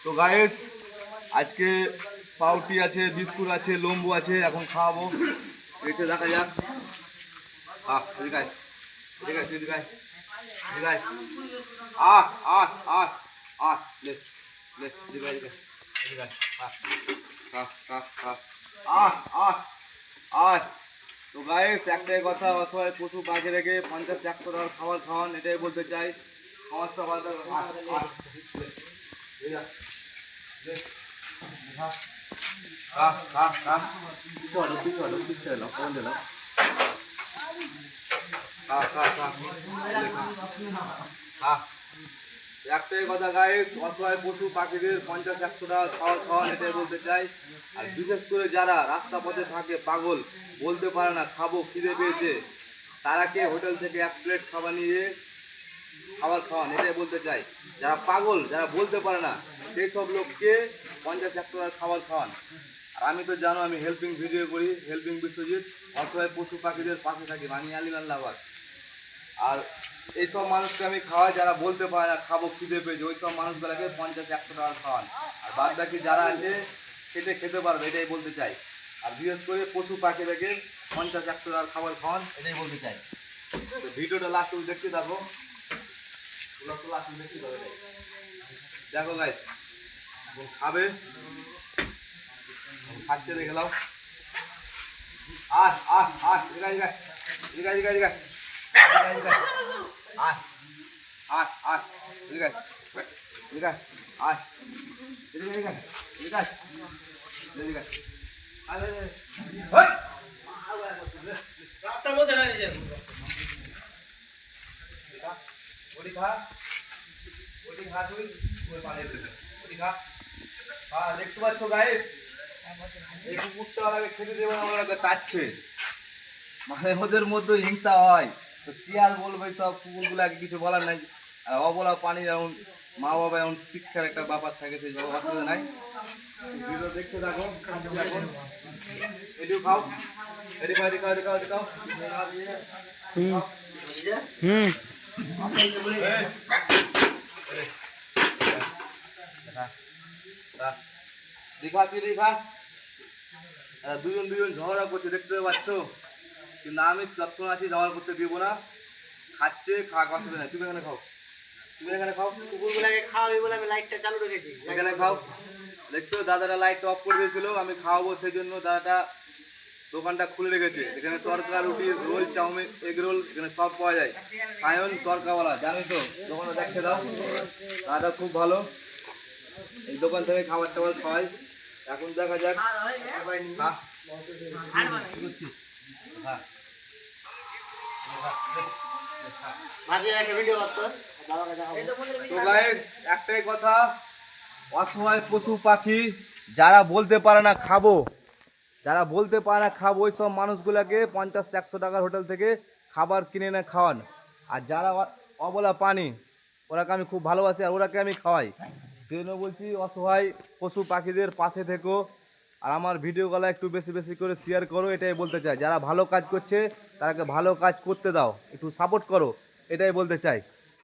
তো গাইস আজকে পাউটি আছে, বিস্কুট আছে, লম্বু আছে, এখন খাওয়াবো। এটা দেখা যাক। এদিকে আয়, এদিকে আয়, এদিকে আয়, এদিকে আয়। আহ আহ আহ আহ লে লে এদিকে আয়, এদিকে আয়, আহ আহ আহ। তো গাইস একটাই কথা, অসহায় পশু পাখি রেখে 50-100 টাকার খাবার খাওয়ান, এটাই বলতে চাই। সমস্ত কথা একটাই কথা গাইস, অসহায় পশু পাখিদের 50-100 টাকা খাবার খাওয়ান, এটাই বলতে চাই। আর বিশেষ করে যারা রাস্তা পথে থাকে, পাগল, বলতে পারে না খাবো, খিদে পেয়েছে, তারাকে হোটেল থেকে 1 প্লেট খাবার নিয়ে খাবার খাওয়ান, এটাই বলতে চাই। যারা পাগল, যারা বলতে পারে না, সেই সব লোককে 50-100 টাকার খাবার খাওয়ান। আর আমি তো জানো, আমি হেল্পিং ভিডিও করি, হেল্পিং বিশ্বজিৎ, অসহায় পশু পাখিদের পাশে থাকি, আমি আলিমান লাভার। আর এইসব মানুষকে আমি খাওয়াই যারা বলতে পারে না খাবো, খিদে পেয়েছে, ওই সব মানুষগুলোকে 50-100 টাকার খাওয়ান। আর বাদ বাকি যারা আছে খেতে খেতে পারবে, এটাই বলতে চাই। আর বিশেষ করে পশু পাখিদেরকে 50-100 টাকার খাবার খাওয়ান, এটাই বলতে চাই। তো ভিডিওটা লাস্ট অবধি দেখতে থাকো, দেখো গাইস খাবে, খাচ্ছে দেখে নাও। আহ আহ আহ এদিকে এদিকে এদিকে এদিকে এদিকে আহ আহ আহ এদিকে এদিকে আহ এদিকে এদিকে এদিকে এদিকে আরে হই রাস্তার মধ্যে না নিয়ে যাস ওটি খা তুই ওই পালিয়ে দে ওটি খা। দেখতে পাচ্ছ গাইস, এই কুকুরটাকে খেতে দেবে না, ওরা তাচ্ছে, মানে ওদের মধ্যে হিংসা হয়। তো কি আর বলবো, সব কুকুরগুলাকে কিছু বলার নাই। আর অবলা পানি যেমন মা বাবা এমন শিক্ষার একটা ব্যাপার থাকে, সেই সব অসুবিধা নাই। ভিডিও দেখতে থাকো, এখন এটিও খাও, এটি খাও, এটি খাও, এটি খাও, এটি খাও। দেখা তুই দেখা, দুজন ঝগড়া করছে, দেখতে পাচ্ছ, কিন্তু আমি যতক্ষণ আছি ঝগড়া করতে দিব না। খাচ্ছে, খাওয়া অসুবিধা নাই, তুমি এখানে খাও, তুমি এখানে খাও, কুকুরগুলোকে খাওয়াবি বলে আমি লাইটটা চালু রেখেছি। এখানে খাও। দেখছো দাদাটা লাইটটা অফ করে দিয়েছিল, আমি খাওয়াবো সেই জন্য দাদাটা দোকানটা খুলে রেখেছে। এখানে তরকা, রুটি, রোল, চাউমিন, এগ রোল, এখানে সব পাওয়া যায়। সায়ন তরকাওয়ালা, জানোই তো, দোকানটা দেখতে দাও, দাদাটা খুব ভালো, এই দোকান থেকে খাবার টাবার খাওয়াই। এখন দেখা যাক। হ্যাঁ তো গাইস একটাই কথা, অসহায় পশু পাখি যারা বলতে পারে না খাবো, যারা বলতে পারে না খাবো, ওই সব মানুষগুলোকে 50-100 টাকার হোটেল থেকে খাবার কিনে এনে খাওয়ান। আর যারা অবলা পানি, ওরাকে আমি খুব ভালোবাসি আর ওরাকে আমি খাওয়াই। সেই জন্য বলছি, অসহায় পশু পাখিদের পাশে থেকো। আর আমার ভিডিওগুলো একটু বেশি বেশি করে শেয়ার করো, এটাই বলতে চাই। যারা ভালো কাজ করছে তারাকে ভালো কাজ করতে দাও, একটু সাপোর্ট করো, এটাই বলতে চাই।